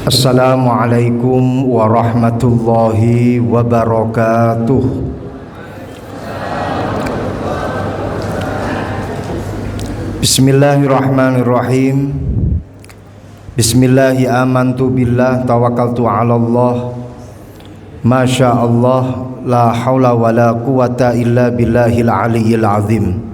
Assalamualaikum warahmatullahi wabarakatuh. Bismillahirrahmanirrahim. Bismillahi amantu billah tawakkaltu ala Allah. Masya Allah la haula wa la quwata illa billahil aliyyil azim.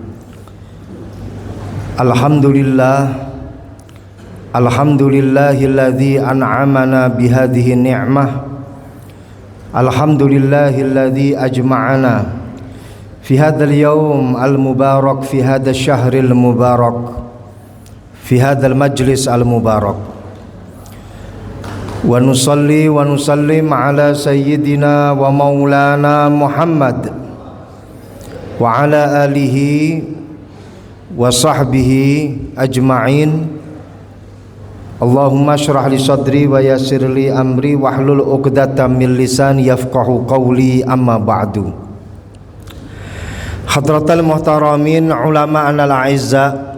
Alhamdulillahilladzi an'amana bihadhihi ni'mah. Alhamdulillahilladzi ajma'ana fi hadzal yawm al-mubarak, fi hadzal syahril mubarak, fi hadzal majlis al-mubarak. Wa nusalli wa nusallim ala sayyidina wa maulana Muhammad wa ala alihi wa sahbihi ajma'in. Allahumma syrah li sadri wa yassir li amri wahlul 'uqdatam min lisani yafqahu qawli, amma ba'du. Hadratal muhtaramin ulama'ana al-a'izza,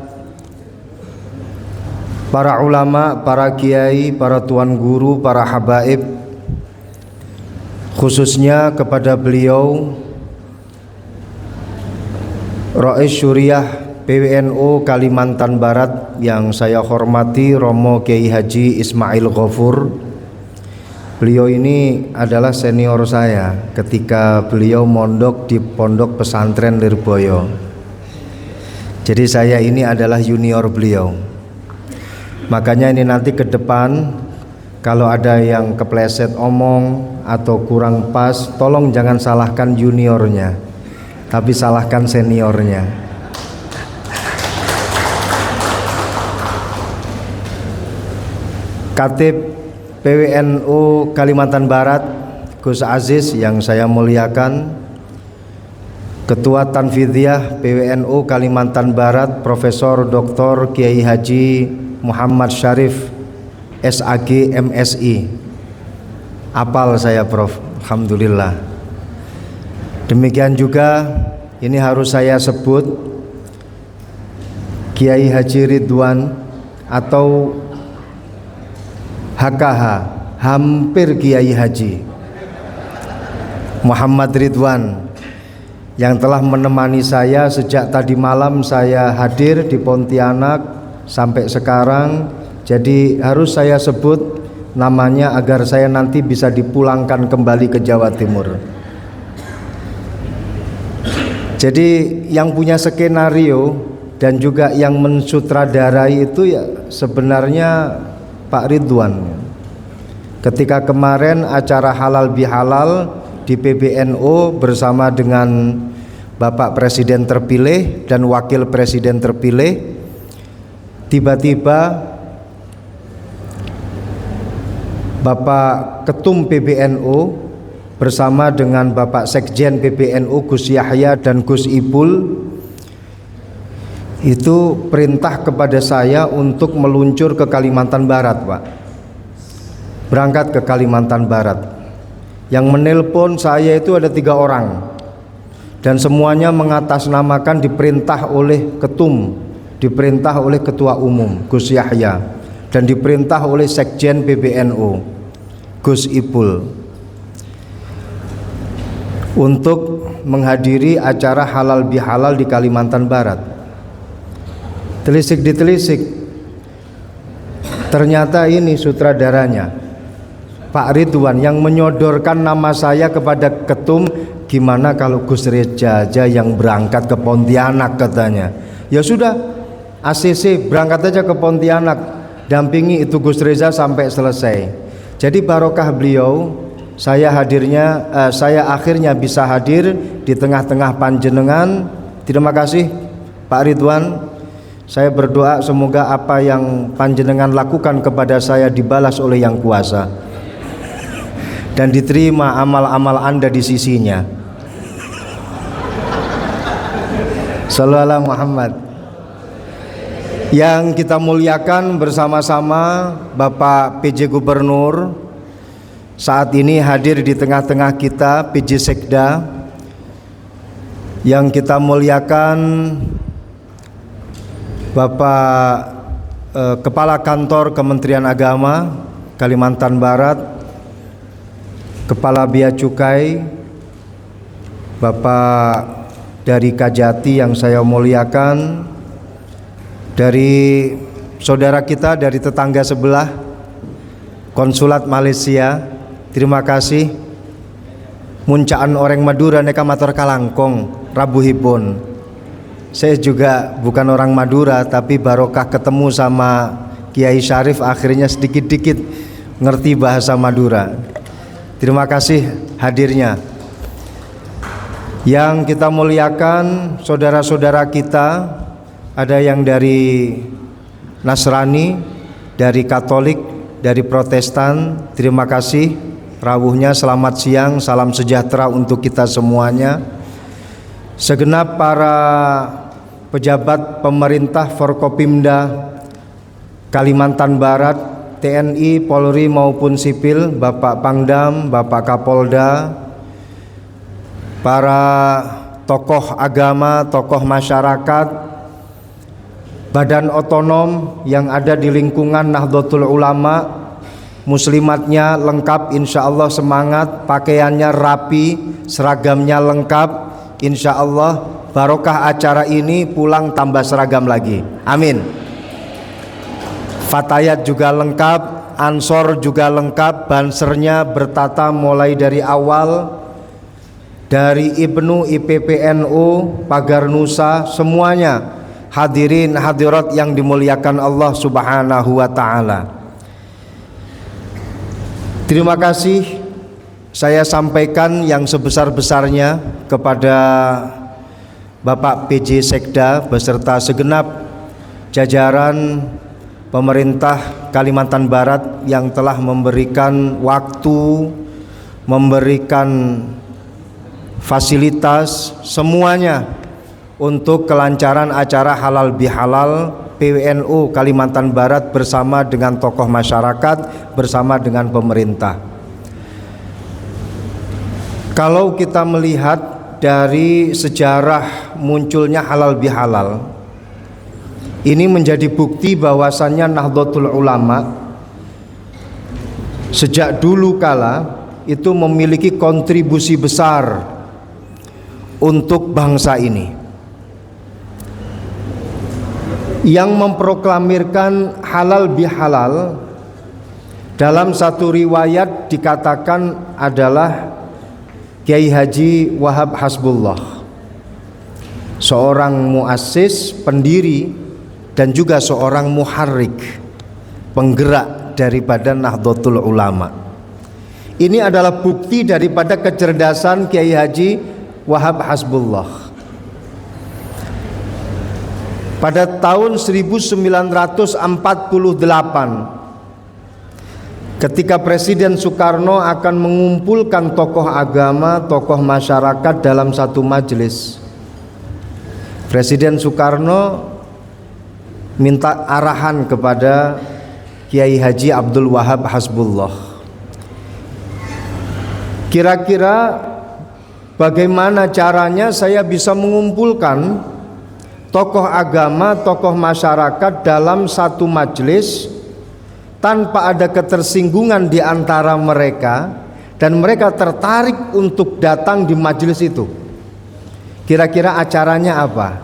para ulama, para kiai, para tuan guru, para habaib, khususnya kepada beliau Rais Syuriah PWNU Kalimantan Barat yang saya hormati, Romo Kiai Haji Ismail Ghafur. Beliau ini adalah senior saya ketika beliau mondok di Pondok Pesantren Lirboyo. Jadi saya ini adalah junior beliau. Makanya ini nanti ke depan kalau ada yang kepleset omong atau kurang pas, tolong jangan salahkan juniornya, tapi salahkan seniornya. Khatib PWNU Kalimantan Barat Gus Aziz yang saya muliakan, Ketua Tanfidiyah PWNU Kalimantan Barat Profesor Dr. Kiai Haji Muhammad Syarif SAG MSI. Apal saya Prof, alhamdulillah. Demikian juga ini harus saya sebut Kiai Haji Ridwan atau HKH, hampir Kiai Haji Muhammad Ridwan, yang telah menemani saya sejak tadi malam saya hadir di Pontianak sampai sekarang. Jadi harus saya sebut namanya agar saya nanti bisa dipulangkan kembali ke Jawa Timur. Jadi yang punya skenario dan juga yang mensutradarai itu ya sebenarnya Pak Ridwan. Ketika kemarin acara halal bihalal di PBNU bersama dengan Bapak Presiden terpilih dan Wakil Presiden terpilih, tiba-tiba Bapak Ketum PBNU bersama dengan Bapak Sekjen PBNU Gus Yahya dan Gus Ipul itu perintah kepada saya untuk meluncur ke Kalimantan Barat, Pak. Berangkat ke Kalimantan Barat. Yang menelpon saya itu ada 3 orang, dan semuanya mengatasnamakan diperintah oleh ketum, diperintah oleh ketua umum Gus Yahya, dan diperintah oleh Sekjen PBNU Gus Ipul untuk menghadiri acara halal bihalal di Kalimantan Barat. Telisik ditelisik, ternyata ini sutradaranya Pak Ridwan yang menyodorkan nama saya kepada ketum. Gimana kalau Gus Reza aja yang berangkat ke Pontianak, katanya. Ya sudah, ACC berangkat aja ke Pontianak, dampingi itu Gus Reza sampai selesai. Jadi barokah beliau, saya akhirnya bisa hadir di tengah-tengah panjenengan. Terima kasih Pak Ridwan. Saya berdoa semoga apa yang panjenengan lakukan kepada saya dibalas oleh Yang Kuasa dan diterima amal-amal Anda di sisinya. Shallallahu alaihi Muhammad. Yang kita muliakan bersama-sama Bapak PJ Gubernur, saat ini hadir di tengah-tengah kita PJ Sekda. Yang kita muliakan Bapak Kepala Kantor Kementerian Agama Kalimantan Barat, Kepala Bea Cukai, Bapak dari Kajati yang saya muliakan, dari saudara kita dari tetangga sebelah, Konsulat Malaysia, terima kasih. Muncaan orang Madura neka matur kalangkong rabuhipun. Saya juga bukan orang Madura, tapi barokah ketemu sama Kiai Syarif akhirnya sedikit-dikit ngerti bahasa Madura. Terima kasih hadirnya. Yang kita muliakan saudara-saudara kita, ada yang dari Nasrani, dari Katolik, dari Protestan. Terima kasih rawuhnya, selamat siang, salam sejahtera untuk kita semuanya. Segenap para pejabat pemerintah Forkopimda Kalimantan Barat, TNI, Polri maupun sipil, Bapak Pangdam, Bapak Kapolda, para tokoh agama, tokoh masyarakat, badan otonom yang ada di lingkungan Nahdlatul Ulama, muslimatnya lengkap, insya Allah semangat, pakaiannya rapi, seragamnya lengkap, insya Allah barokah acara ini, pulang tambah seragam lagi, amin. Fatayat juga lengkap, ansor juga lengkap, bansernya bertata mulai dari awal, dari Ibnu, IPPNU, Pagar Nusa, semuanya. Hadirin hadirat yang dimuliakan Allah Subhanahu wa taala. Terima kasih saya sampaikan yang sebesar-besarnya kepada Bapak PJ Sekda beserta segenap jajaran pemerintah Kalimantan Barat yang telah memberikan waktu, memberikan fasilitas semuanya untuk kelancaran acara halal bihalal PWNU Kalimantan Barat bersama dengan tokoh masyarakat, bersama dengan pemerintah. Kalau kita melihat dari sejarah munculnya halal bihalal, ini menjadi bukti bahwasannya Nahdlatul Ulama sejak dulu kala itu memiliki kontribusi besar untuk bangsa ini, yang memproklamirkan halal bihalal. Dalam satu riwayat dikatakan adalah Kiai Haji Wahab Hasbullah, seorang muassis, pendiri, dan juga seorang muharrik, penggerak daripada Nahdlatul Ulama. Ini adalah bukti daripada kecerdasan Kiai Haji Wahab Hasbullah. Pada tahun 1948, ketika Presiden Soekarno akan mengumpulkan tokoh agama, tokoh masyarakat dalam satu majelis, Presiden Soekarno minta arahan kepada Kiai Haji Abdul Wahab Hasbullah. Kira-kira bagaimana caranya saya bisa mengumpulkan tokoh agama, tokoh masyarakat dalam satu majelis tanpa ada ketersinggungan di antara mereka dan mereka tertarik untuk datang di majelis itu? Kira-kira acaranya apa?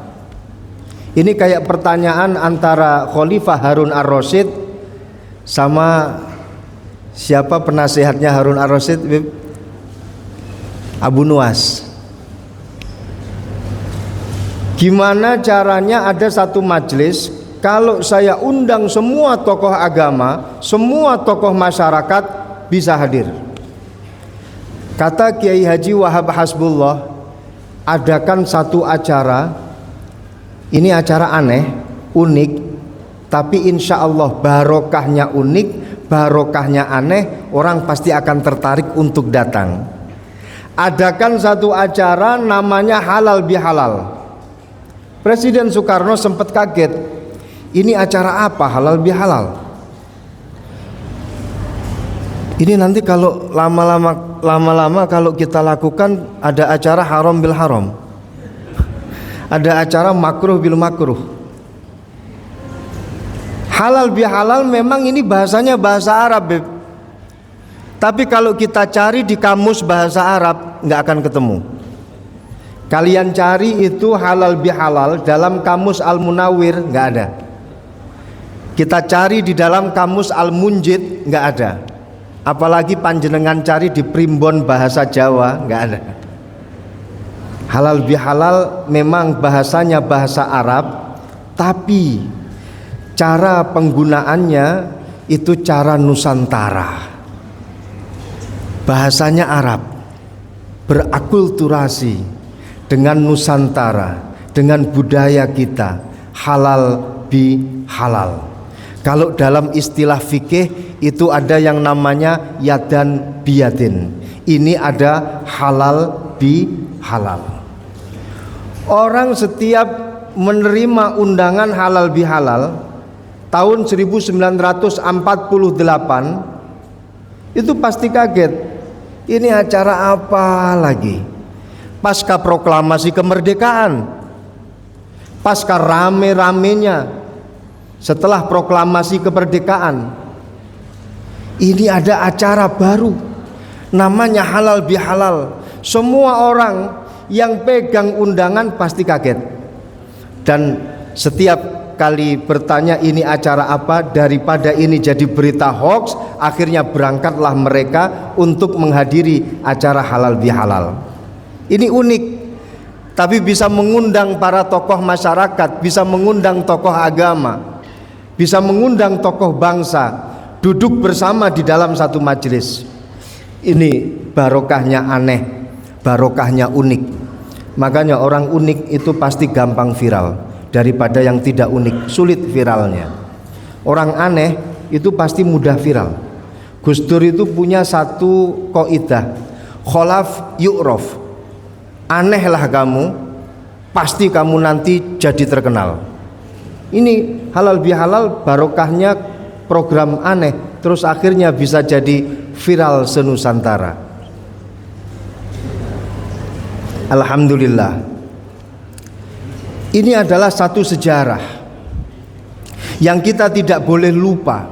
Ini kayak pertanyaan antara Khalifah Harun Ar-Rasyid sama siapa penasehatnya Harun Ar-Rasyid? Abu Nuwas. Gimana caranya ada satu majelis, kalau saya undang semua tokoh agama, semua tokoh masyarakat bisa hadir? Kata Kiai Haji Wahab Hasbullah, adakan satu acara, ini acara aneh, unik, tapi insya Allah barokahnya unik, barokahnya aneh, orang pasti akan tertarik untuk datang. Adakan satu acara namanya halal bihalal. Presiden Soekarno sempat kaget, ini acara apa halal bihalal? Ini nanti kalau lama-lama kalau kita lakukan ada acara haram bil haram, ada acara makruh bil makruh. Halal bihalal memang ini bahasanya bahasa Arab, Tapi kalau kita cari di kamus bahasa Arab nggak akan ketemu. Kalian cari itu halal bihalal dalam kamus Al-Munawwir nggak ada. Kita cari di dalam kamus Al-Munjid nggak ada. Apalagi panjenengan cari di primbon bahasa Jawa nggak ada. Halal bihalal memang bahasanya bahasa Arab, tapi cara penggunaannya itu cara Nusantara. Bahasanya Arab, berakulturasi dengan Nusantara, dengan budaya kita, halal bi halal. Kalau dalam istilah fikih itu ada yang namanya yadan biyadin. Ini ada halal bi halal. Orang setiap menerima undangan halal bi halal tahun 1948 itu pasti kaget. Ini acara apa lagi? Pasca proklamasi kemerdekaan, pasca rame-ramenya setelah proklamasi kemerdekaan, ini ada acara baru namanya halal bihalal. Semua orang yang pegang undangan pasti kaget, dan setiap kali bertanya ini acara apa, daripada ini jadi berita hoax, akhirnya berangkatlah mereka untuk menghadiri acara halal bihalal. Ini unik, tapi bisa mengundang para tokoh masyarakat, bisa mengundang tokoh agama, bisa mengundang tokoh bangsa duduk bersama di dalam satu majelis. Ini barokahnya aneh, barokahnya unik. Makanya orang unik itu pasti gampang viral daripada yang tidak unik, sulit viralnya. Orang aneh itu pasti mudah viral. Gus Dur itu punya satu kaidah, kholaf yu'rof. Anehlah kamu, pasti kamu nanti jadi terkenal. Ini halal bihalal barokahnya program aneh, terus akhirnya bisa jadi viral senusantara. Alhamdulillah. Ini adalah satu sejarah yang kita tidak boleh lupa.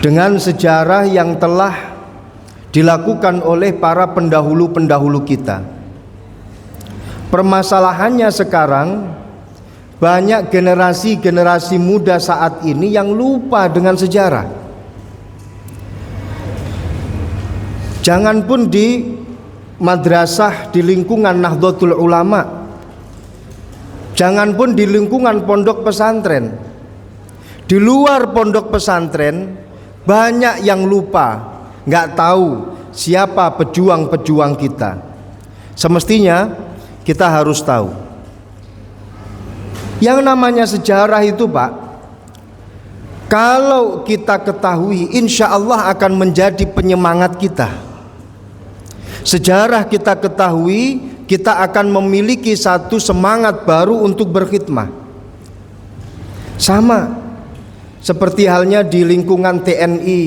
Dengan sejarah yang telah dilakukan oleh para pendahulu-pendahulu kita. Permasalahannya sekarang banyak generasi-generasi muda saat ini yang lupa dengan sejarah. Jangan pun di madrasah di lingkungan Nahdlatul Ulama, jangan pun di lingkungan pondok pesantren, di luar pondok pesantren banyak yang lupa, nggak tahu siapa pejuang-pejuang kita. Semestinya kita harus tahu. Yang namanya sejarah itu Pak, kalau kita ketahui, insya Allah akan menjadi penyemangat kita. Sejarah kita ketahui, kita akan memiliki satu semangat baru untuk berkhidmah. Sama seperti halnya di lingkungan TNI,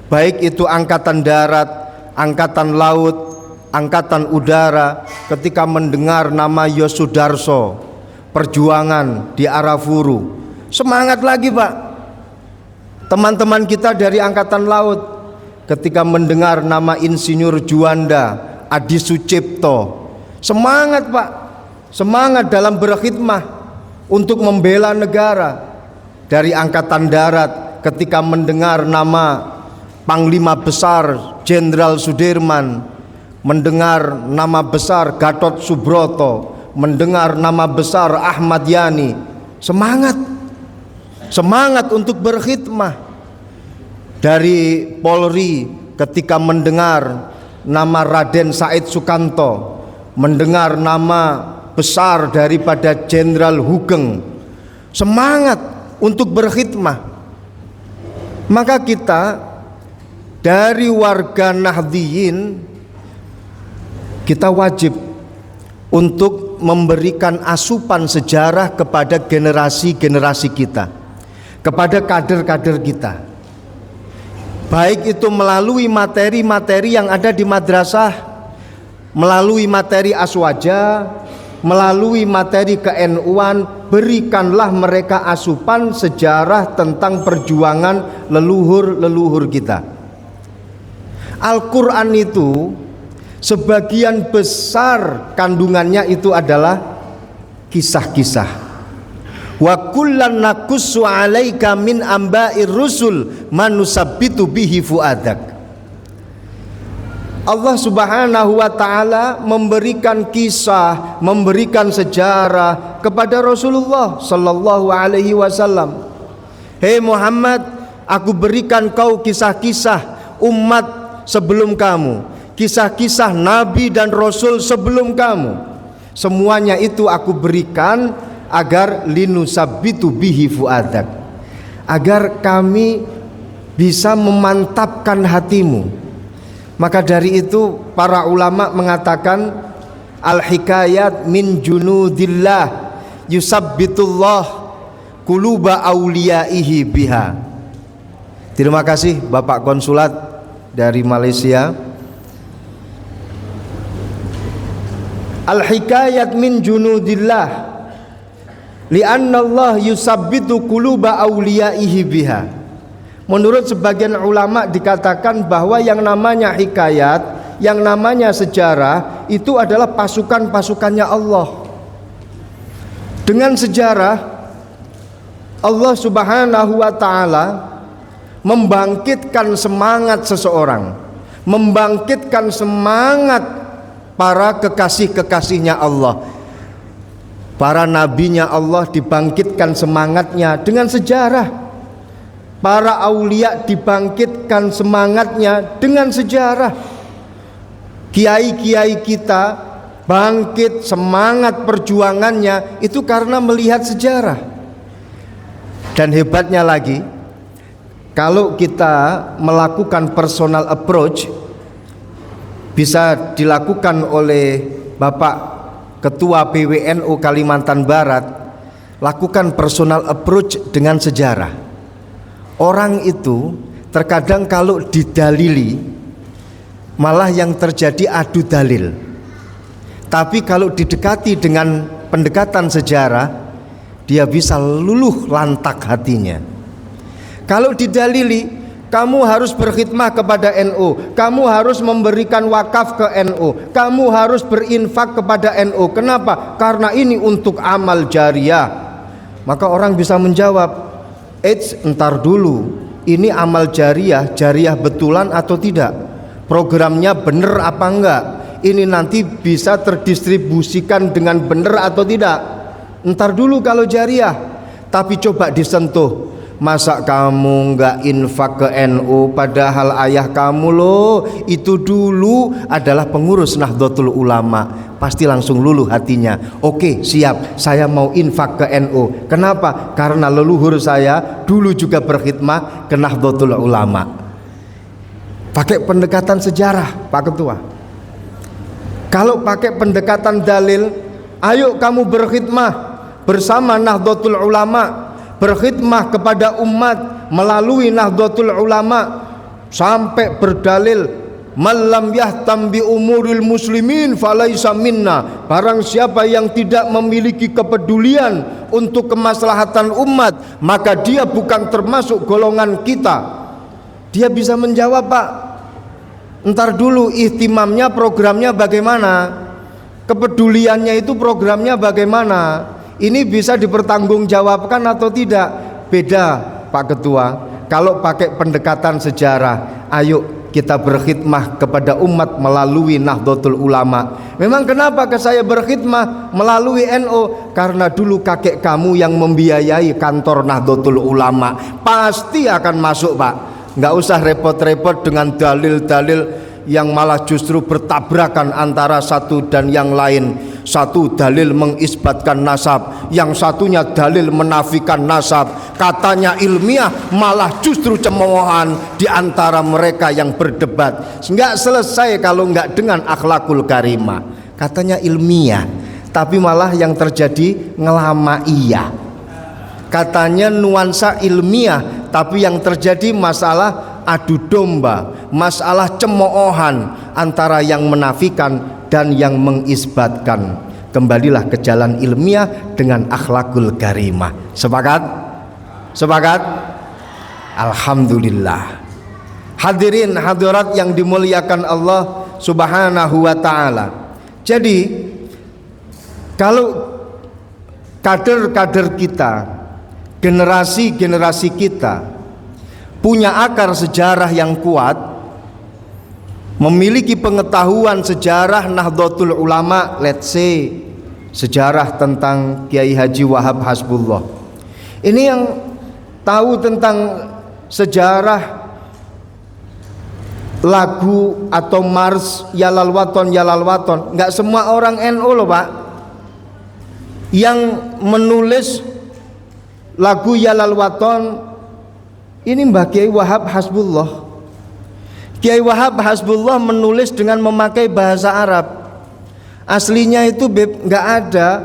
baik itu angkatan darat, angkatan laut, angkatan udara, ketika mendengar nama Yosudarso, perjuangan di Arafuru, semangat lagi Pak. Teman-teman kita dari angkatan laut, ketika mendengar nama Insinyur Juanda, Adi Sucipto, semangat Pak, semangat dalam berkhidmah untuk membela negara. Dari angkatan darat, ketika mendengar nama Panglima Besar Jenderal Sudirman, mendengar nama besar Gatot Subroto, mendengar nama besar Ahmad Yani, semangat, semangat untuk berkhidmah. Dari Polri, ketika mendengar nama Raden Said Sukanto, mendengar nama besar daripada Jenderal Hugeng, semangat untuk berkhidmah. Maka kita dari warga Nahdliyin, kita wajib untuk memberikan asupan sejarah kepada generasi-generasi kita, kepada kader-kader kita, baik itu melalui materi-materi yang ada di madrasah, melalui materi aswaja, melalui materi ke-NU-an, berikanlah mereka asupan sejarah tentang perjuangan leluhur-leluhur kita. Al-Quran itu sebagian besar kandungannya itu adalah kisah-kisah. Wa kullan naqussu 'alaika min amba'ir rusul manusabbitu bihi fuadak. Allah Subhanahu wa taala memberikan kisah, memberikan sejarah kepada Rasulullah sallallahu alaihi wasallam. Hei Muhammad, aku berikan kau kisah-kisah umat sebelum kamu, kisah-kisah nabi dan rasul sebelum kamu. Semuanya itu aku berikan agar linusabbitu bihi fuadak, agar kami bisa memantapkan hatimu. Maka dari itu para ulama mengatakan al-hikayat min junudillah yusabbitullah quluba auliyaihi biha. Terima kasih Bapak Konsulat dari Malaysia. Al-hikayat min junudillah li'anna Allah yusabbitu quluba auliyaihi biha. Menurut sebagian ulama dikatakan bahwa yang namanya hikayat, yang namanya sejarah itu adalah pasukan-pasukannya Allah. Dengan sejarah Allah Subhanahu wa taala membangkitkan semangat seseorang, membangkitkan semangat para kekasih-kekasihnya Allah. Para nabinya Allah dibangkitkan semangatnya dengan sejarah. Para aulia dibangkitkan semangatnya dengan sejarah. Kiai-kiai kita bangkit semangat perjuangannya itu karena melihat sejarah. Dan hebatnya lagi, kalau kita melakukan personal approach, bisa dilakukan oleh Bapak Ketua PWNU Kalimantan Barat. Lakukan personal approach dengan sejarah. Orang itu terkadang kalau didalili malah yang terjadi adu dalil. Tapi kalau didekati dengan pendekatan sejarah, dia bisa luluh lantak hatinya. Kalau didalili, kamu harus berkhidmah kepada NU, kamu harus memberikan wakaf ke NU, kamu harus berinfak kepada NU. Kenapa? Karena ini untuk amal jariah. Maka orang bisa menjawab, entar dulu, ini amal jariah, jariah betulan atau tidak? Programnya benar apa enggak? Ini nanti bisa terdistribusikan dengan benar atau tidak? Entar dulu kalau jariah. Tapi coba disentuh, masa kamu enggak infak ke NU padahal ayah kamu loh itu dulu adalah pengurus Nahdlatul Ulama. Pasti langsung luluh hatinya. Oke, siap, saya mau infak ke NU. Kenapa? Karena leluhur saya dulu juga berkhidmah ke Nahdlatul Ulama. Pakai pendekatan sejarah, Pak Ketua. Kalau pakai pendekatan dalil, ayo kamu berkhidmah bersama Nahdlatul Ulama, berkhidmah kepada umat melalui Nahdlatul Ulama sampai berdalil, malam yahtam bi umuril muslimin falaisa minna. Barang siapa yang tidak memiliki kepedulian untuk kemaslahatan umat, maka dia bukan termasuk golongan kita. Dia bisa menjawab, Pak, entar dulu ihtimamnya, programnya bagaimana? Kepeduliannya itu programnya bagaimana? Ini bisa dipertanggungjawabkan atau tidak? Beda, Pak Ketua. Kalau pakai pendekatan sejarah, ayo kita berkhidmah kepada umat melalui Nahdlatul Ulama. Memang kenapa saya berkhidmah melalui NU? Karena dulu kakek kamu yang membiayai kantor Nahdlatul Ulama. Pasti akan masuk, Pak. Nggak usah repot-repot dengan dalil-dalil yang malah justru bertabrakan antara satu dan yang lain. Satu dalil mengisbatkan nasab, yang satunya dalil menafikan nasab. Katanya ilmiah, malah justru cemoohan di antara mereka yang berdebat. Nggak selesai kalau nggak dengan akhlakul karimah. Katanya ilmiah, tapi malah yang terjadi ngelama iya. Katanya nuansa ilmiah, tapi yang terjadi masalah adu domba, masalah cemoohan antara yang menafikan dan yang mengisbatkan. Kembalilah ke jalan ilmiah dengan akhlakul karimah. Sepakat? Sepakat? Alhamdulillah. Hadirin hadirat yang dimuliakan Allah Subhanahu wa taala. Jadi kalau kader-kader kita, generasi-generasi kita punya akar sejarah yang kuat, memiliki pengetahuan sejarah Nahdlatul Ulama, let's say sejarah tentang Kiai Haji Wahab Hasbullah. Ini yang tahu tentang sejarah lagu atau mars Yalal Waton Yalal Waton, nggak semua orang NU loh Pak yang menulis lagu Yalal Waton. Ini Mbah Kiai Wahab Hasbullah. Kiai Wahab Hasbullah menulis dengan memakai bahasa Arab. Aslinya itu nggak ada,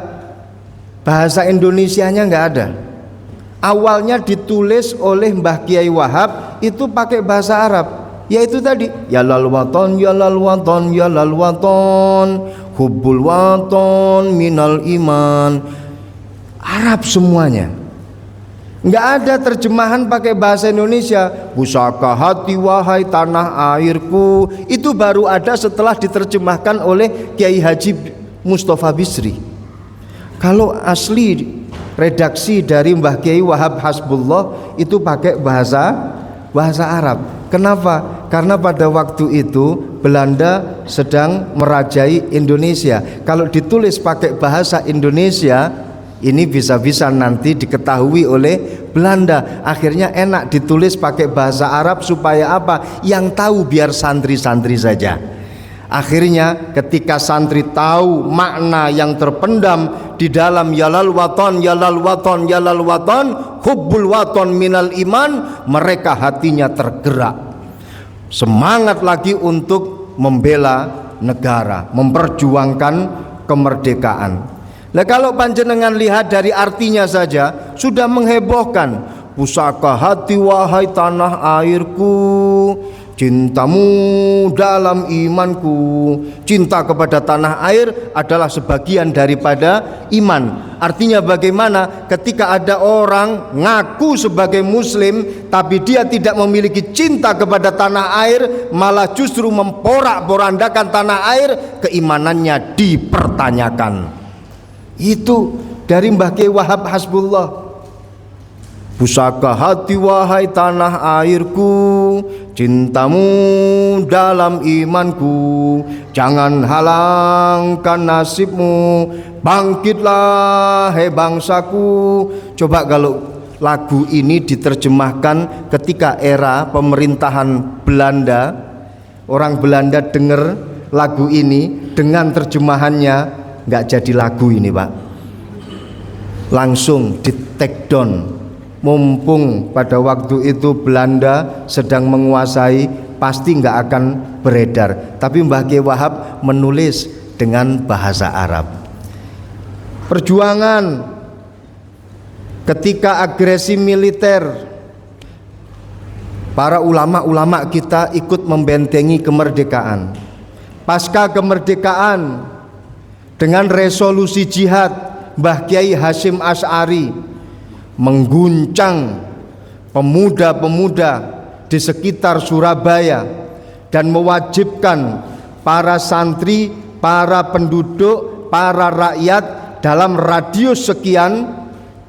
bahasa Indonesianya nggak ada. Awalnya ditulis oleh Mbah Kiai Wahab itu pakai bahasa Arab, yaitu tadi Yalal Waton Yalal Waton Yalal Waton hubbul waton minal iman. Arab semuanya. Nggak ada terjemahan pakai bahasa Indonesia. Pusaka hati wahai tanah airku, itu baru ada setelah diterjemahkan oleh Kiai Haji Mustafa Bisri. Kalau asli redaksi dari Mbah Kiai Wahab Hasbullah itu pakai bahasa Arab. Kenapa? Karena pada waktu itu Belanda sedang merajai Indonesia. Kalau ditulis pakai bahasa Indonesia, ini bisa-bisa nanti diketahui oleh Belanda. Akhirnya enak ditulis pakai bahasa Arab supaya apa? Yang tahu biar santri-santri saja. Akhirnya ketika santri tahu makna yang terpendam di dalam Yalal Waton Yalal Waton Yalal Waton hubbul waton minal iman, mereka hatinya tergerak, semangat lagi untuk membela negara, memperjuangkan kemerdekaan. Nah kalau panjenengan lihat dari artinya saja sudah menghebohkan. Pusaka hati wahai tanah airku, cintamu dalam imanku. Cinta kepada tanah air adalah sebagian daripada iman. Artinya bagaimana ketika ada orang ngaku sebagai muslim tapi dia tidak memiliki cinta kepada tanah air, malah justru memporak-porandakan tanah air, keimanannya dipertanyakan. Itu dari Mbah Kiai Wahab Hasbullah. Pusaka hati wahai tanah airku, cintamu dalam imanku, jangan halangkan nasibmu, bangkitlah hei bangsaku. Coba kalau lagu ini diterjemahkan ketika era pemerintahan Belanda, orang Belanda dengar lagu ini dengan terjemahannya, nggak jadi lagu ini Pak, langsung di take down. Mumpung pada waktu itu Belanda sedang menguasai, pasti nggak akan beredar. Tapi Mbah Kiai Wahab menulis dengan bahasa Arab. Perjuangan ketika agresi militer, para ulama-ulama kita ikut membentengi kemerdekaan. Pasca kemerdekaan, dengan resolusi jihad, Mbah Kiai Hasyim Asy'ari mengguncang pemuda-pemuda di sekitar Surabaya dan mewajibkan para santri, para penduduk, para rakyat dalam radius sekian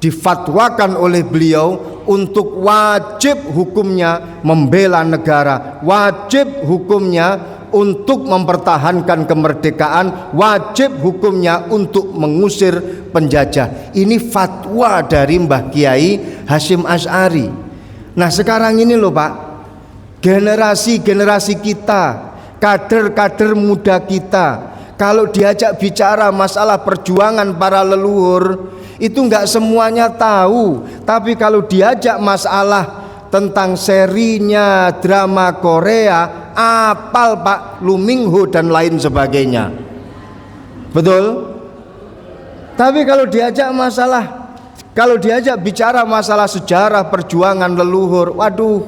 difatwakan oleh beliau untuk wajib hukumnya membela negara, wajib hukumnya untuk mempertahankan kemerdekaan, wajib hukumnya untuk mengusir penjajah. Ini fatwa dari Mbah Kiai Hasyim Asy'ari. Nah sekarang ini loh Pak, generasi-generasi kita, kader-kader muda kita, kalau diajak bicara masalah perjuangan para leluhur, itu nggak semuanya tahu. Tapi kalau diajak masalah tentang serinya drama Korea, apal Pak, Lumingho dan lain sebagainya. Betul? Tapi kalau diajak bicara masalah sejarah perjuangan leluhur, waduh,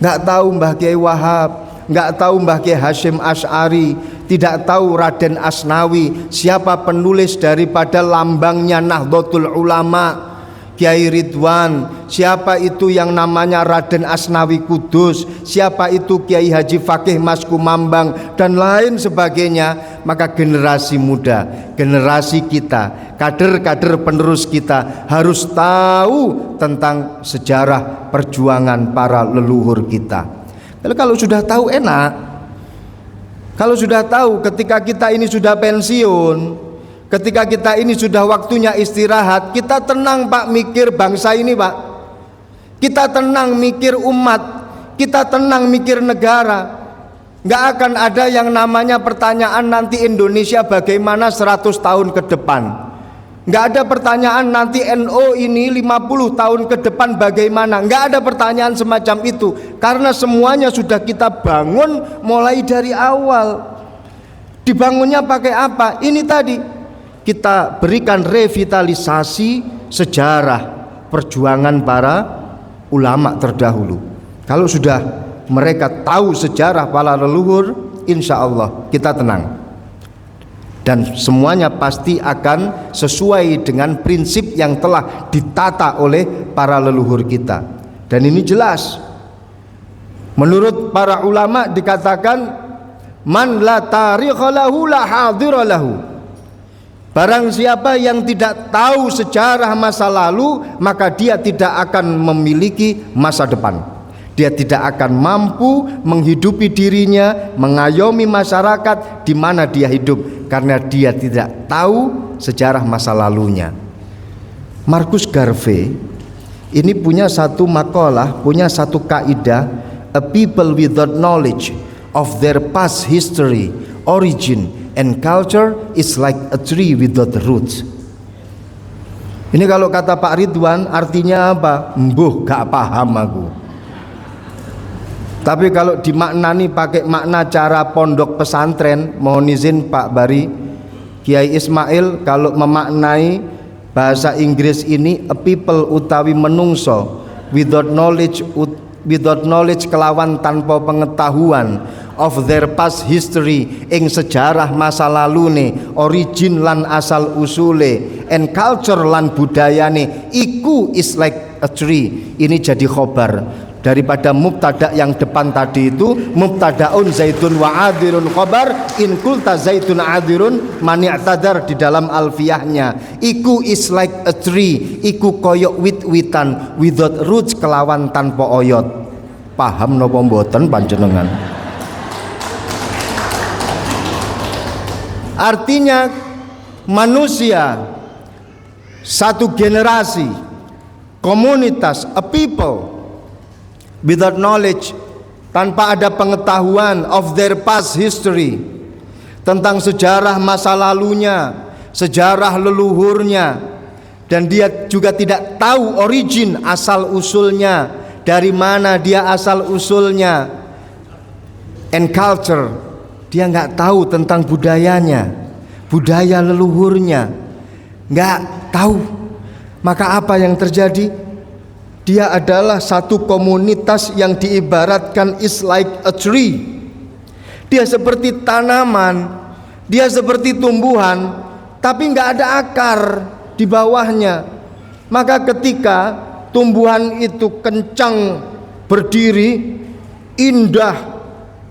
nggak tahu Mbah Kiai Wahab, nggak tahu Mbah Kiai Hasyim Asy'ari, tidak tahu Raden Asnawi, siapa penulis daripada lambangnya Nahdlatul Ulama, Kiai Ridwan, siapa itu yang namanya Raden Asnawi Kudus, siapa itu Kiai Haji Fakih Mas Kumambang, dan lain sebagainya. Maka generasi muda, generasi kita, kader-kader penerus kita harus tahu tentang sejarah perjuangan para leluhur kita. Kalau sudah tahu enak, kalau sudah tahu ketika kita ini sudah pensiun, ketika kita ini sudah waktunya istirahat, kita tenang Pak mikir bangsa ini Pak. Kita tenang mikir umat, kita tenang mikir negara. Nggak akan ada yang namanya pertanyaan nanti Indonesia bagaimana 100 tahun ke depan. Nggak ada pertanyaan nanti NU ini 50 tahun ke depan bagaimana. Nggak ada pertanyaan semacam itu, karena semuanya sudah kita bangun mulai dari awal. Dibangunnya pakai apa? Ini tadi kita berikan revitalisasi sejarah perjuangan para ulama terdahulu. Kalau sudah mereka tahu sejarah para leluhur, insya Allah kita tenang, dan semuanya pasti akan sesuai dengan prinsip yang telah ditata oleh para leluhur kita. Dan ini jelas menurut para ulama, dikatakan man la tarikha lahu la hadira lahu. Barang siapa yang tidak tahu sejarah masa lalu, maka dia tidak akan memiliki masa depan. Dia tidak akan mampu menghidupi dirinya, mengayomi masyarakat di mana dia hidup, karena dia tidak tahu sejarah masa lalunya. Marcus Garvey ini punya satu makalah, punya satu kaidah, a people without knowledge of their past history, origin and culture is like a tree without roots. Ini kalau kata Pak Ridwan artinya apa? Mbuh gak paham aku. Tapi kalau dimaknani pakai makna cara pondok pesantren, mohon izin Pak Bari, Kiai Ismail kalau memaknai bahasa Inggris ini, a people utawi menungso without knowledge kelawan tanpa pengetahuan of their past history, ing sejarah masa lalune, origin lan asal usule, and culture lan budayane, iku is like a tree. Ini jadi khobar daripada mubtada yang depan tadi itu, mubtadaun zaitun wa adirun khobar, in kulta zaitun adirun mani'tadar di dalam alfiyahnya. Iku is like a tree, iku koyok wit-witan without roots kelawan tanpa oyot. Paham napa mboten panjenengan? Artinya manusia, satu generasi, komunitas, a people without knowledge, tanpa ada pengetahuan of their past history, tentang sejarah masa lalunya, sejarah leluhurnya, dan dia juga tidak tahu origin asal usulnya, dari mana dia asal usulnya, and culture, dia nggak tahu tentang budayanya, budaya leluhurnya, nggak tahu. Maka apa yang terjadi? Dia adalah satu komunitas yang diibaratkan is like a tree. Dia seperti tanaman, dia seperti tumbuhan, tapi nggak ada akar di bawahnya. Maka ketika tumbuhan itu kencang berdiri, indah,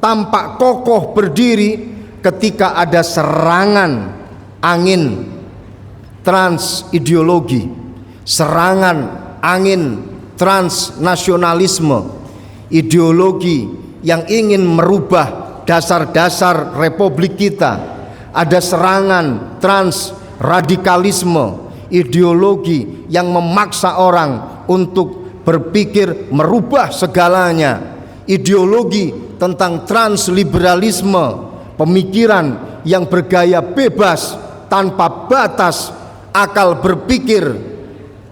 tampak kokoh berdiri, ketika ada serangan angin trans ideologi, serangan angin transnasionalisme, ideologi yang ingin merubah dasar-dasar republik kita, ada serangan trans radikalisme, ideologi yang memaksa orang untuk berpikir merubah segalanya, ideologi tentang transliberalisme, pemikiran yang bergaya bebas tanpa batas akal berpikir.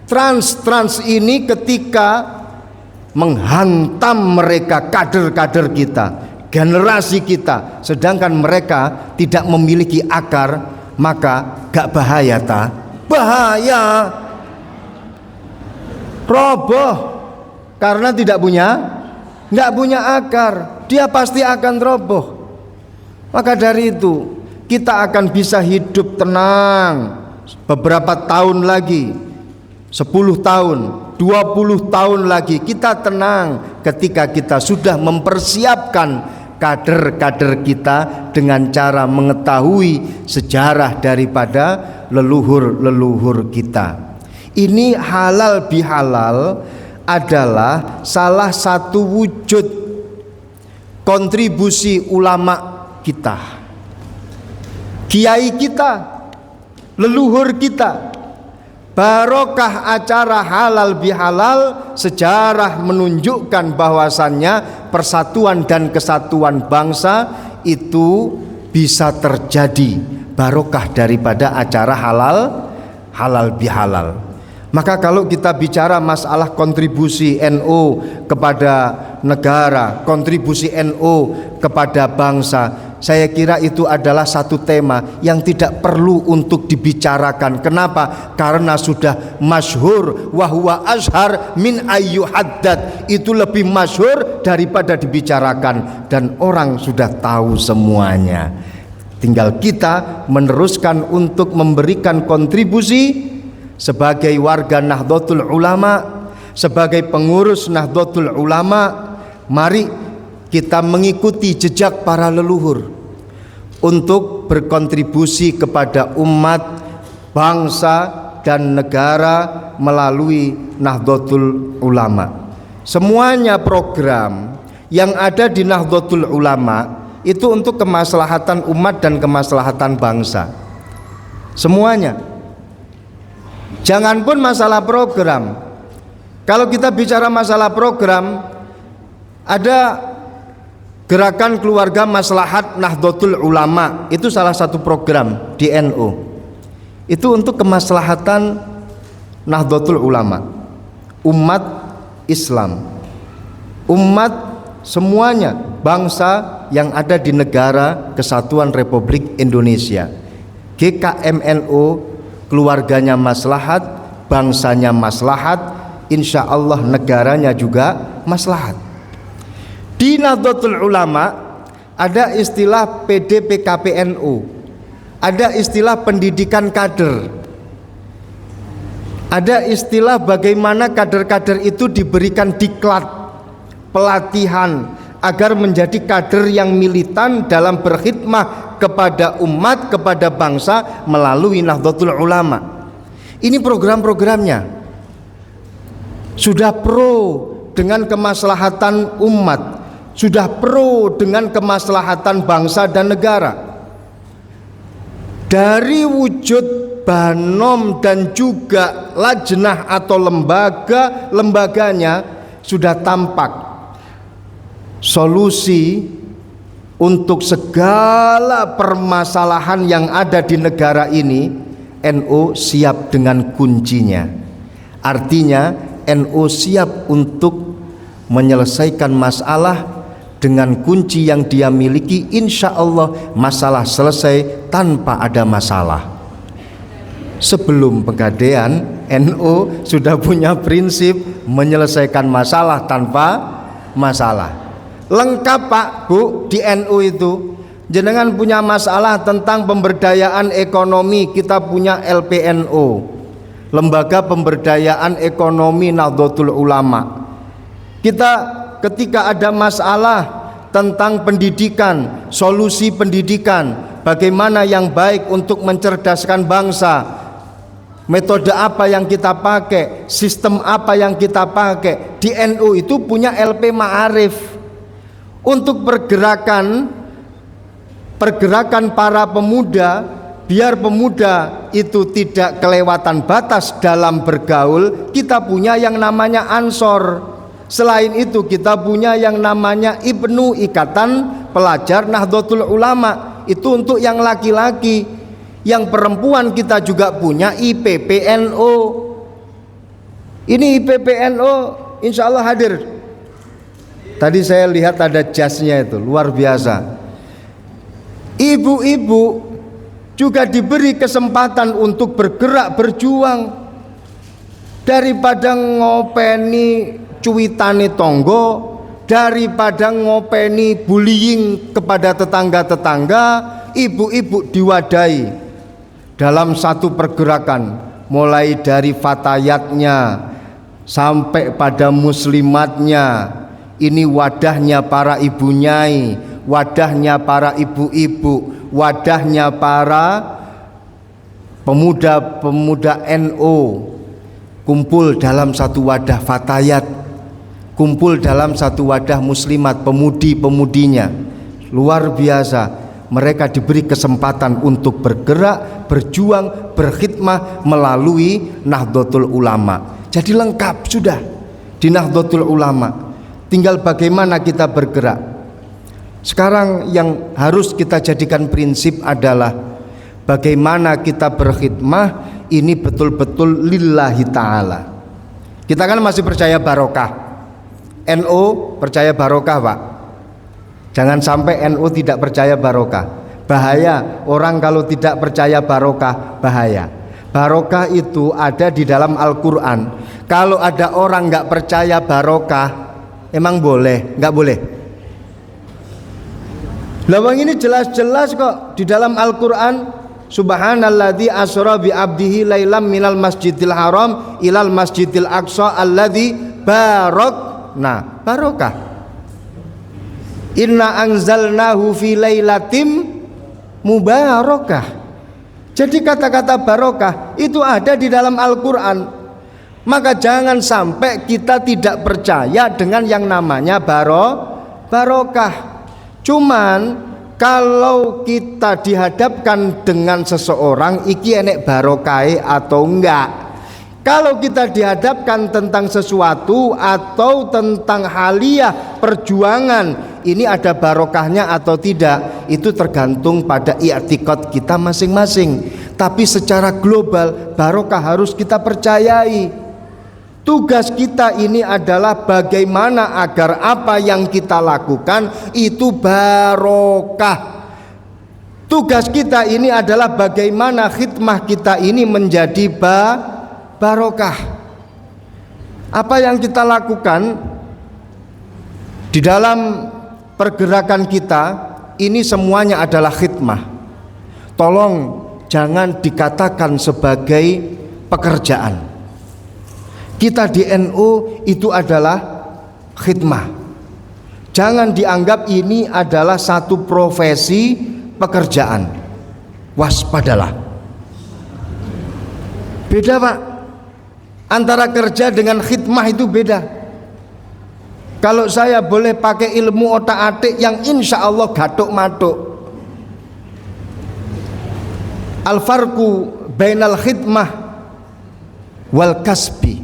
Trans ini ketika menghantam mereka, kader-kader kita, generasi kita, sedangkan mereka tidak memiliki akar, maka gak bahaya ta? Bahaya, roboh karena nggak punya akar, dia pasti akan roboh. Maka dari itu kita akan bisa hidup tenang beberapa tahun lagi, 10 tahun, 20 tahun lagi kita tenang ketika kita sudah mempersiapkan kader-kader kita dengan cara mengetahui sejarah daripada leluhur-leluhur kita. Ini halal bihalal adalah salah satu wujud kontribusi ulama kita, kiai kita, leluhur kita. Barokah acara halal bihalal, sejarah menunjukkan bahwasannya persatuan dan kesatuan bangsa itu bisa terjadi barokah daripada acara halal bihalal. Maka kalau kita bicara masalah kontribusi NU kepada negara, kontribusi NU kepada bangsa, saya kira itu adalah satu tema yang tidak perlu untuk dibicarakan. Kenapa? Karena sudah masyhur, wa huwa ashar min ayyu haddad. Itu lebih masyhur daripada dibicarakan dan orang sudah tahu semuanya. Tinggal kita meneruskan untuk memberikan kontribusi sebagai warga Nahdlatul Ulama, sebagai pengurus Nahdlatul Ulama. Mari kita mengikuti jejak para leluhur untuk berkontribusi kepada umat, bangsa dan negara melalui Nahdlatul Ulama. Semuanya program yang ada di Nahdlatul Ulama itu untuk kemaslahatan umat dan kemaslahatan bangsa. Semuanya. Jangan pun masalah program. Kalau kita bicara masalah program, ada Gerakan Keluarga Maslahat Nahdlatul Ulama, itu salah satu program di NU. Itu untuk kemaslahatan Nahdlatul Ulama, umat Islam, umat semuanya, bangsa yang ada di negara Kesatuan Republik Indonesia. GKMNU, keluarganya maslahat, bangsanya maslahat, insya Allah negaranya juga maslahat. Di Nahdlatul Ulama ada istilah PDPKPNU, ada istilah pendidikan kader, ada istilah bagaimana kader-kader itu diberikan diklat, pelatihan agar menjadi kader yang militan dalam berkhidmah kepada umat, kepada bangsa melalui Nahdlatul Ulama. Ini program-programnya sudah pro dengan kemaslahatan umat, sudah pro dengan kemaslahatan bangsa dan negara. Dari wujud banom dan juga lajnah atau lembaganya sudah tampak solusi untuk segala permasalahan yang ada di negara ini. NU siap dengan kuncinya. Artinya NU siap untuk menyelesaikan masalah dengan kunci yang dia miliki. Insya Allah masalah selesai tanpa ada masalah. Sebelum Pegadaian, NU sudah punya prinsip menyelesaikan masalah tanpa masalah. Lengkap Pak Bu, di NU itu jenengan punya masalah tentang pemberdayaan ekonomi, kita punya LPNO, Lembaga Pemberdayaan Ekonomi Nahdlatul Ulama. Kita ketika ada masalah tentang pendidikan, solusi pendidikan, bagaimana yang baik untuk mencerdaskan bangsa, metode apa yang kita pakai, sistem apa yang kita pakai, di NU itu punya LP Ma'arif untuk pergerakan para pemuda, biar pemuda itu tidak kelewatan batas dalam bergaul. Kita punya yang namanya Ansor. Selain itu kita punya yang namanya Ibnu, Ikatan Pelajar Nahdlatul Ulama, itu untuk yang laki-laki. Yang perempuan kita juga punya IPPNO. Ini IPPNO insya Allah hadir. Tadi saya lihat ada jasnya, itu luar biasa. Ibu-ibu juga diberi kesempatan untuk bergerak, berjuang. Daripada ngopeni cuitane tonggo, daripada ngopeni bullying kepada tetangga-tetangga, ibu-ibu diwadahi dalam satu pergerakan, mulai dari fatayatnya sampai pada muslimatnya. Ini wadahnya para ibu nyai, wadahnya para ibu-ibu, wadahnya para pemuda-pemuda NU, kumpul dalam satu wadah fatayat, kumpul dalam satu wadah muslimat, pemudi-pemudinya. Luar biasa, mereka diberi kesempatan untuk bergerak, berjuang, berkhidmah melalui Nahdlatul Ulama. Jadi lengkap sudah di Nahdlatul Ulama. Tinggal bagaimana kita bergerak. Sekarang yang harus kita jadikan prinsip adalah bagaimana kita berkhidmah ini betul-betul lillahi ta'ala. Kita kan masih percaya barokah. NU percaya barokah, Pak. Jangan sampai NU tidak percaya barokah. Bahaya orang kalau tidak percaya barokah, bahaya. Barokah itu ada di dalam Al-Quran. Kalau ada orang nggak percaya barokah, emang boleh? Nggak boleh. Lawang ini jelas-jelas kok di dalam Al-Quran. Subhanalladzi asra bi abdihi lailam minal masjidil haram ilal masjidil aqsa alladzi barokna, barokah. Inna anzalnahu fi lailatim mubarakah. Jadi kata-kata barokah itu ada di dalam Al-Quran. Maka jangan sampai kita tidak percaya dengan yang namanya barokah. Cuman kalau kita dihadapkan dengan seseorang, iki enek barokai atau enggak. Kalau kita dihadapkan tentang sesuatu atau tentang haliah perjuangan, ini ada barokahnya atau tidak, itu tergantung pada i'tikad kita masing-masing. Tapi secara global barokah harus kita percayai. Tugas kita ini adalah bagaimana agar apa yang kita lakukan itu barokah. Tugas kita ini adalah bagaimana khidmah kita ini menjadi barokah. Apa yang kita lakukan di dalam pergerakan kita ini semuanya adalah khidmah. Tolong jangan dikatakan sebagai pekerjaan. Kita di NU itu adalah khidmah. Jangan dianggap ini adalah satu profesi pekerjaan. Waspadalah. Beda, Pak. Antara kerja dengan khidmah itu beda. Kalau saya boleh pakai ilmu otak-atik yang insya Allah gatuk-matuk. Al-farqu bainal khidmah wal kasbi.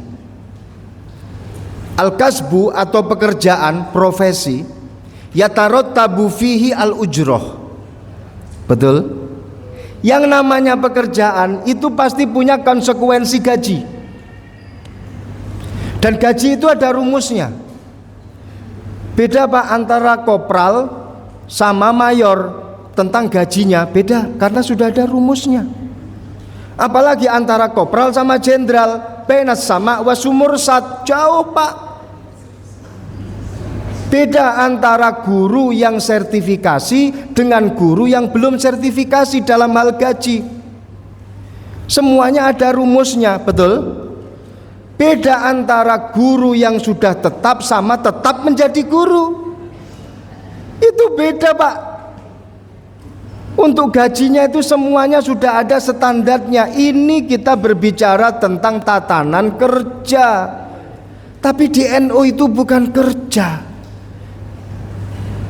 Al-kasbu atau pekerjaan, profesi, yatarottabu fihi al-ujroh. Betul? Yang namanya pekerjaan itu pasti punya konsekuensi gaji. Dan gaji itu ada rumusnya. Beda, Pak, antara kopral sama mayor tentang gajinya, beda karena sudah ada rumusnya. Apalagi antara kopral sama jenderal, benas sama wasumursat, jauh, Pak. Beda antara guru yang sertifikasi dengan guru yang belum sertifikasi dalam hal gaji. Semuanya ada rumusnya, betul? Beda antara guru yang sudah tetap sama tetap menjadi guru. Itu beda, Pak. Untuk gajinya itu semuanya sudah ada standarnya. Ini kita berbicara tentang tatanan kerja. Tapi di NU itu bukan kerja.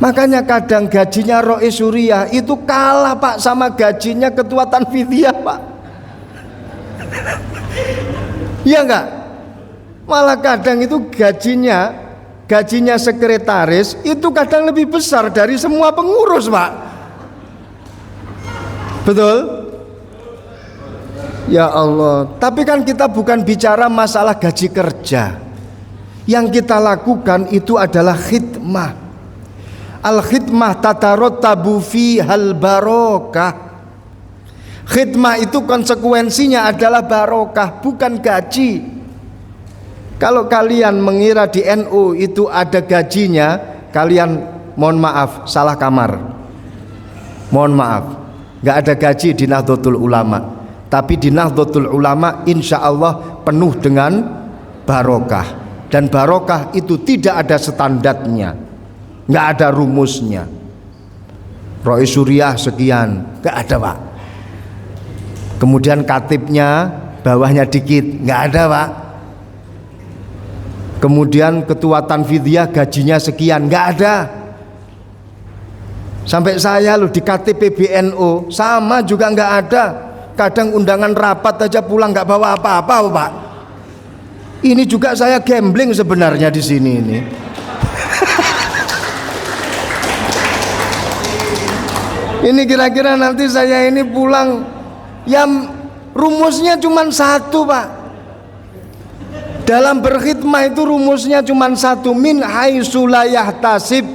Makanya kadang gajinya Rois Suriah itu kalah, Pak, sama gajinya Ketua Tanfidiyah, Pak. Iya enggak? Malah kadang itu gajinya sekretaris itu kadang lebih besar dari semua pengurus, Pak. Betul? Ya Allah. Tapi kan kita bukan bicara masalah gaji kerja. Yang kita lakukan itu adalah khidmah. Al-khidmah tatarottabu fihal barokah. Khidmah itu konsekuensinya adalah barokah, bukan gaji. Kalau kalian mengira di NU itu ada gajinya, kalian mohon maaf salah kamar. Mohon maaf, nggak ada gaji di Nahdlatul Ulama. Tapi di Nahdlatul Ulama insya Allah penuh dengan barokah. Dan barokah itu tidak ada standarnya, nggak ada rumusnya. Rois Suriah sekian, nggak ada Pak. Kemudian katibnya bawahnya dikit, nggak ada Pak. Kemudian ketua Tanfidiyah gajinya sekian, nggak ada. Sampai saya loh di KTP PBNU sama juga nggak ada. Kadang undangan rapat aja pulang nggak bawa apa-apa Pak. Ini juga saya gambling sebenarnya di sini ini. Ini kira-kira nanti saya ini pulang, ya rumusnya cuma satu Pak. Dalam berkhidmah itu rumusnya cuma satu, min haitsu la yahtasib.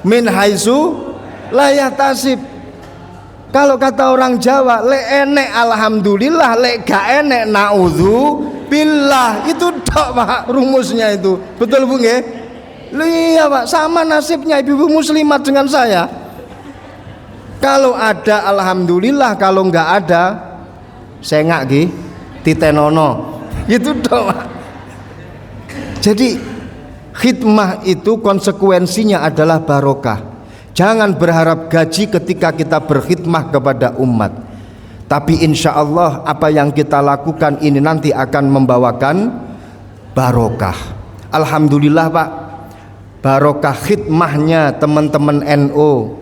Min haitsu la yahtasib. Kalau kata orang Jawa, lek enek alhamdulillah, lek gak enek naudzubillah. Itu tok Pak rumusnya itu. Betul Bu nggih? Iya Pak, sama nasibnya ibu muslimat dengan saya. Kalau ada alhamdulillah, kalau nggak ada sengak nggih, titenono. Itu doa. Jadi khidmah itu konsekuensinya adalah barokah. Jangan berharap gaji ketika kita berkhidmah kepada umat. Tapi insya Allah apa yang kita lakukan ini nanti akan membawakan barokah. Alhamdulillah Pak, barokah khidmahnya teman-teman NU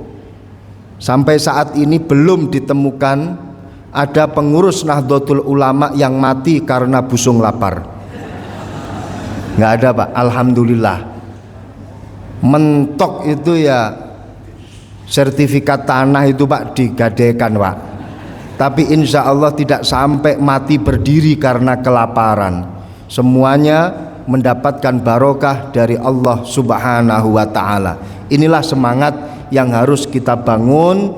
sampai saat ini belum ditemukan ada pengurus Nahdlatul Ulama yang mati karena busung lapar. Nggak ada Pak, alhamdulillah. Mentok itu ya sertifikat tanah itu Pak digadaikan Pak. Tapi insya Allah tidak sampai mati berdiri karena kelaparan. Semuanya mendapatkan barokah dari Allah Subhanahu wa Ta'ala. Inilah semangat yang harus kita bangun.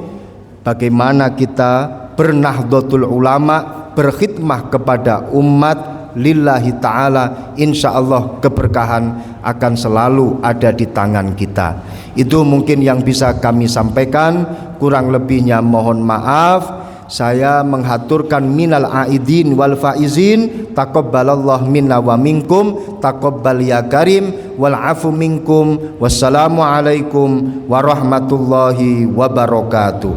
Bagaimana kita bernahdlatul ulama, berkhidmah kepada umat lillahi ta'ala. Insya Allah keberkahan akan selalu ada di tangan kita. Itu mungkin yang bisa kami sampaikan. Kurang lebihnya mohon maaf. Saya menghaturkan minal aidin wal faizin, taqabbalallahu minna wa minkum, taqabbal ya karim, wal afu minkum. Wassalamu alaikum warahmatullahi wabarakatuh.